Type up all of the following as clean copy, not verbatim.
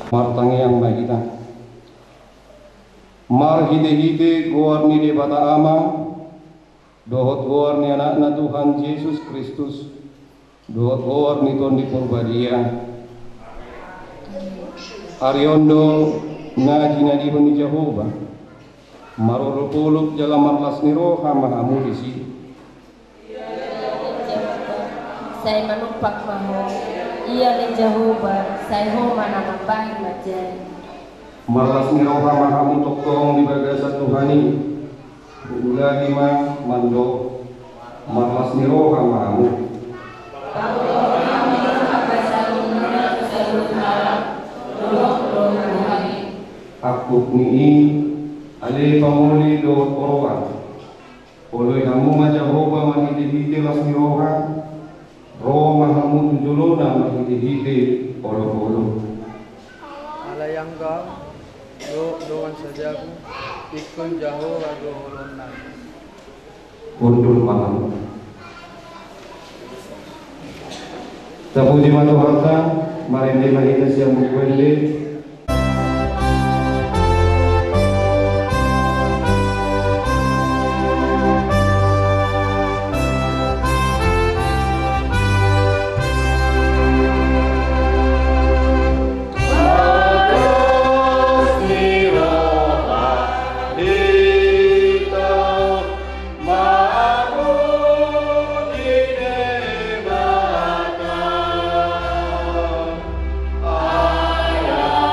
martangi yang mahina mar hide-hide goar ni de bata ama dohot goar ni anak Tuhan Yesus Kristus dohot goar ni ton di Purbadia Ariondo ngaji na di ni Jehovah maruluk-uluk jalan marlas ni roha mahamu di sini saya menumpak mahu iya ni Jehovah saya ho mana mabahin majen marlas ni roha mahamu tokong di bagasa Tuhani ulagi ma mando marlas ni roha mahamu aku ni ale pamuli do oroan oleh kamu ma Jehovah mahidi-hidi las ni roha roh mahamu tunjuluna mahidi-hidi olo-olo alayangga doan sajaku ikun jauh lagu holonan undul malam tapuji matu harta marende mahina siang bukwende Ayah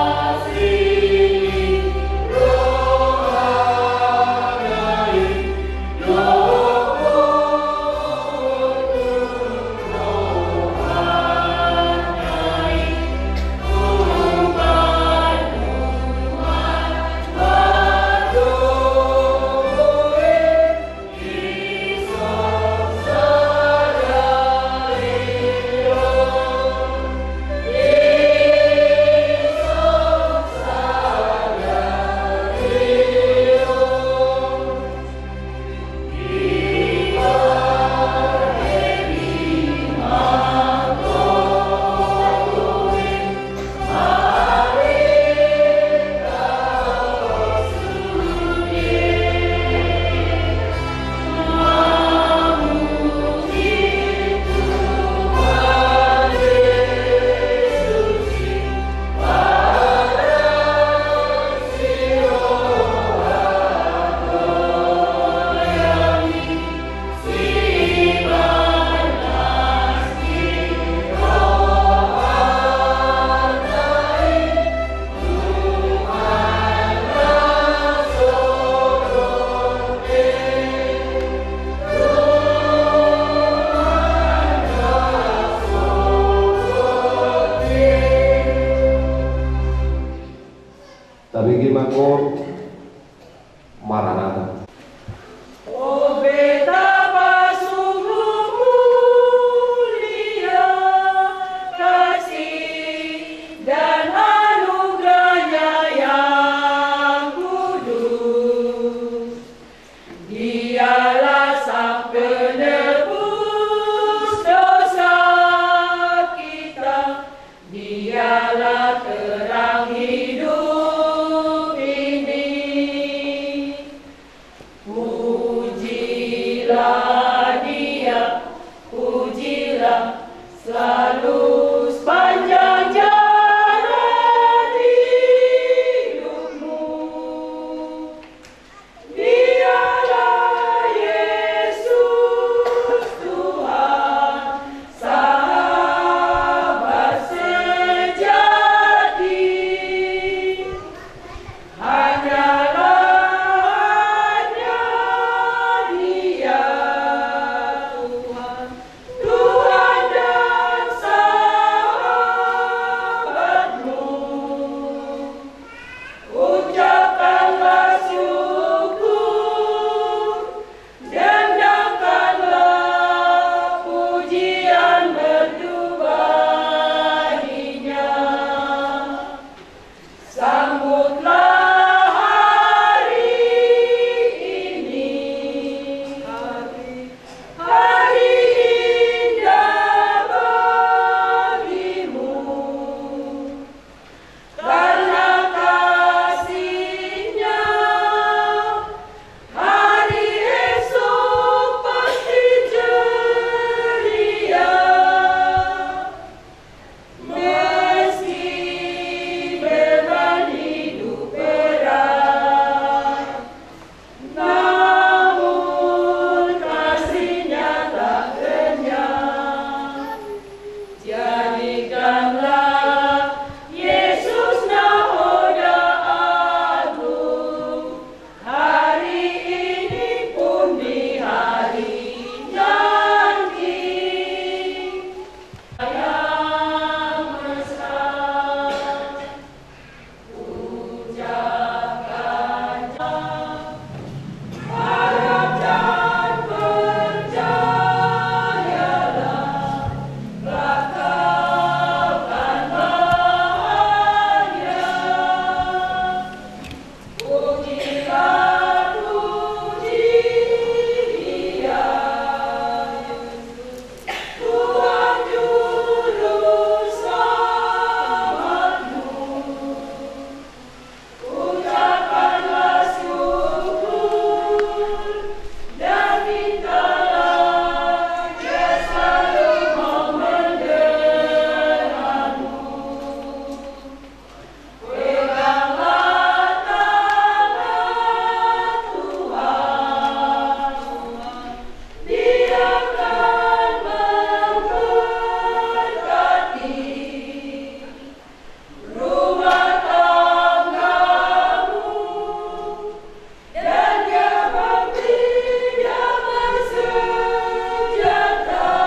Maranatha. Oh betapa sungguh mulia kasih dan anugerahnya yang kudus. Dialah sang penebus dosa kita, dialah terang hidup ini. Pujilah Dia, pujilah selalu sepanjang jalan hidupmu. Dialah Yesus Tuhan, sahabat sejati. Hanyalah Dia Tuhan, Tuhan dan sahabatmu. Ucapkanlah syukur, dendangkanlah pujian merdu baginya. Sambutlah hari ini, hari indah bagimu, karena kasih-Nya hari esok pasti ceria. Meski beban hidup berat, namun kasih-Nya tak kenyang. Jadikanlah Yesus nahoda agung, hari ini pun di hari nanti. Yang mesra ucapkan harap dan percayalah, rasakan bahagia. Pujilah, puji Dia, Tuhan Juru Selamatmu. Ucapkanlah syukur dan mintalah Dia selalu memeliharamu. Peganglah tangan Tuhan, Dia akan memberkati rumah tanggamu, dan Dia memberi damai sejahtera.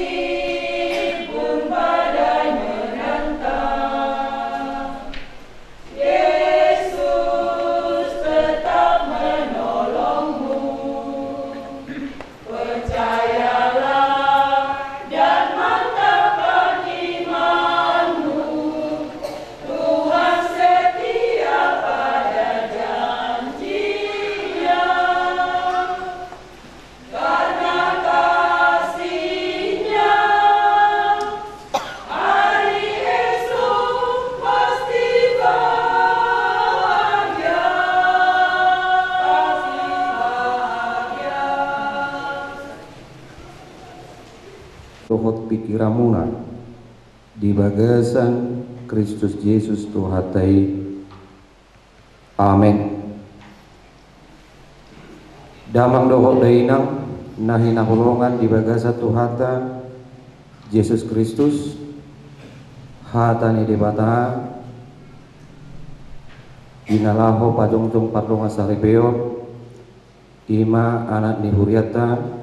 Meskipun badai menentang, Yesus tetap menolongmu. Percayalah dan mantapkan imanmu, Tuhan setia pada janji-Nya. Karena kasih-Nya, hari esok pasti bahagia. Pasti bahagia. Dohot pikiramuna di bagasan Kristus Yesus Tuhatai. Amin. Damang dohot dainang nahi nahulungan di bagasa Tuhata Yesus Kristus hatani di bata inalaho pajongcong parlonga saripeo ima anak ni Huriata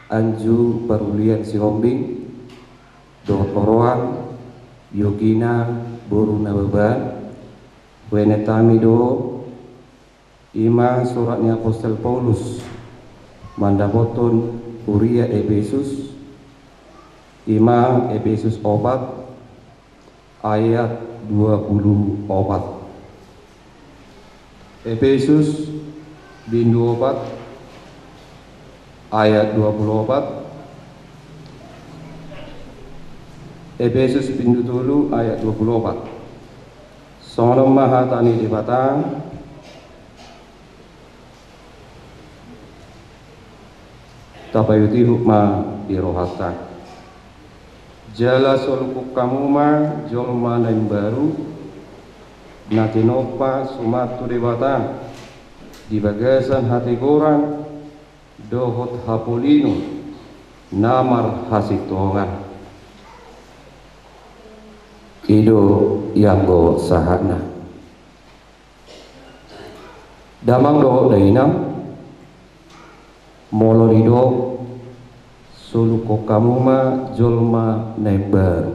Anju Parulian Sihombing Dohot Oroan Yogina Boru Nabeban Wenetamido ima suratnya Apostel Paulus mandapoton Uria Efesus ima Efesus 4 ayat 24. Efesus bindu 4 ayat 24. Efesus bindu 3 ayat 24. Sono maha tani di batang tapayuti hukma di rohata jala solukuk kamu ma jolma lain baru natinopa sumatu di batang di bagasan hati korang dohot hapolino namar hasitongan ido yanggo sahana damang do dainam molorido suluko kamuma jolma nember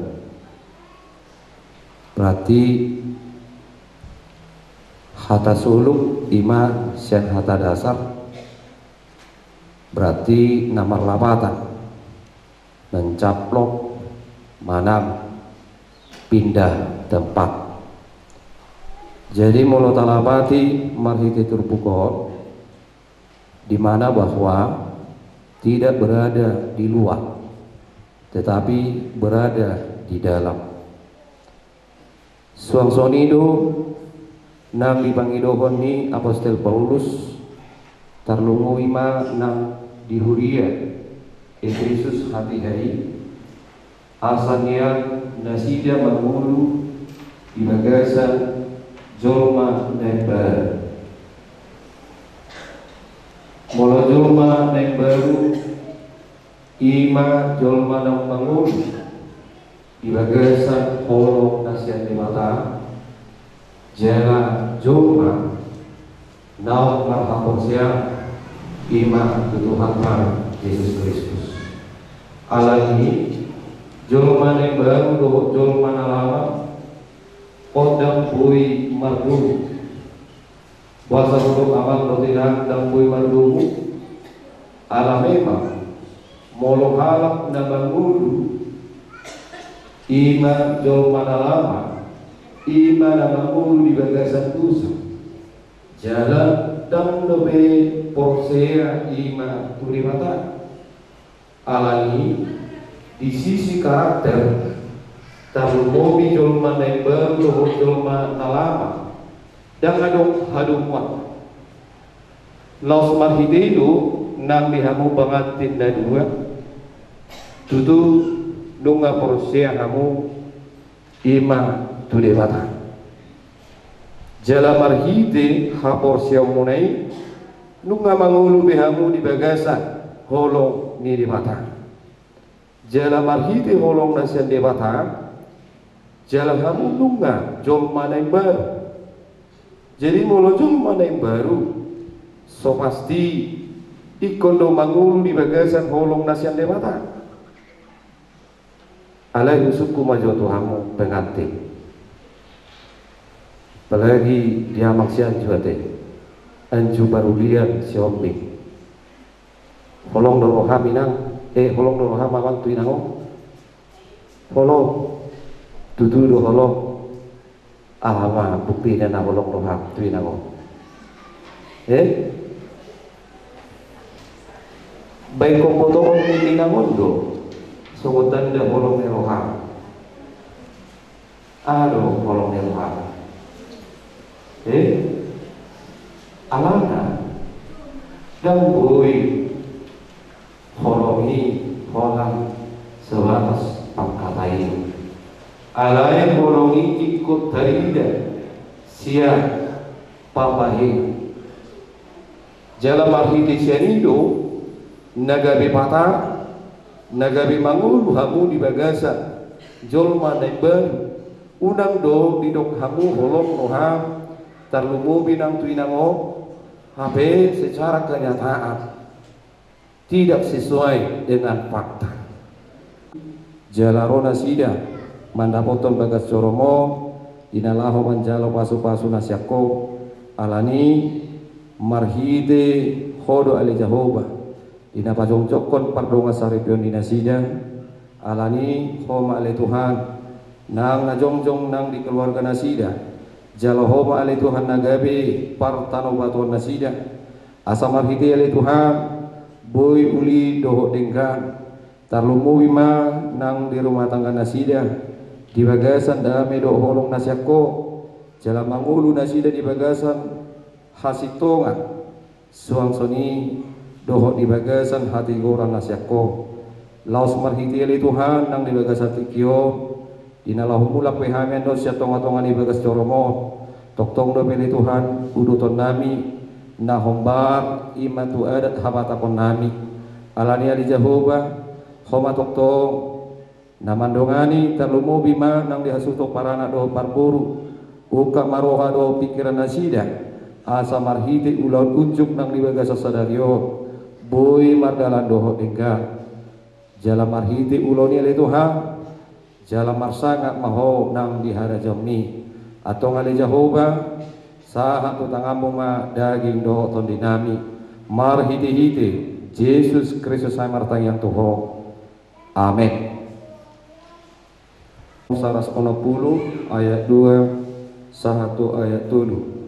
berarti hata suluk ima sian hata dasar berarti namar lapatan mencaplok manam pindah tempat. Jadi mulut talapati marhiti turbuko di mana bahwa tidak berada di luar tetapi berada di dalam. Suangsonido nang dipangidohon ni Apostel Paulus tarlungu ima nang dihuria Efesus hati-hati asalnya nasida mangulu di bagasan jolma nember mula jolma nemberu ima jolma nang mangulu di bagasan holong nasihat di mata jala jolma nau marhaporsia ima Tuhan Yesus Kristus Allah ini jolma yang baru doh jolma lama kodam bui mardu bahasa huruf amal rotina dam bui mardu ala memang molo halak nabangulu ima jolma lama ima nabangulu di bagasan dosa jalan dam dobe porsea ima turimata alani di sisi karakter tarumobi jolma nember loho jolma nalama dan hadung wat laus marhidedo nang dihamu bangatin na dua tutu nunga porsia hamu ima tudewata jala marhide ha porsia munai nunga mangulu bihamu di bagasan holong ni dewata jala marhiti holong nasian debata jala hamu nunga jolma yang baru jadi molo jolma yang baru so pasti ikondo mangulu di bagasan holong nasian debata alai suku majo tuhamu pengantin apalagi dia maksian juate anju barulian siombi holong doro haminang holong do hama mang tu inango holong tutu do holong ahama bukti na holong do ham tu inango baik ko foto ko inango do sogotan da holong ne roham ado holong ne roham alana dan boy holongi holang sebatas pangkatain alai holongi ikut tarida sia papahin jala marhiti sianido nagabe patah nagabe mangulu hamu di bagasa jolma nember unang do didok hamu holong noham tarlumu binang tuinango HP secara kenyataan tidak sesuai dengan fakta. Jalarona sida mandapoton bagas coromo inalaho manjalo pasu-pasu nasyako alani marhide hodo ali Jehovah ina pajongcokon pardonga saripion dinasida alani homa ale Tuhan nang najongjong nang di keluarga nasida jalo homa ale Tuhan nagabe partano batuan nasida asa marhide ale Tuhan boy uli doho dengkan tarlumu wima nang di rumah tangga nasida di bagasan dame do holong nasyako jala mangulu nasida di bagasan hasitonga suang soni doho di bagasan hati gorang nasyako laos marhiti ali Tuhan nang di bagasan tikio dinalahu mulak pehamen do sia tonga-tonga di bagas coromo toktong do peli Tuhan uduton nami nahombar imatu adat habatakon nami alani ali Jehovah homa toktong namandongani terlumu bima nang dihasuto parana do parburu uka maroha do pikiran nasida asa marhiti ulaun unjuk nang dibagasa sadario boy mardalan doho dengga jala marhiti uloni ale Tuhan jala marsanga maho nang dihara jamni atau ngale Jehovah saha tu tangamu ma daging doho tondinami marhiti-hiti Yesus Kristus martang yang tuho amin. Saras 10 ayat 2 1 ayat 7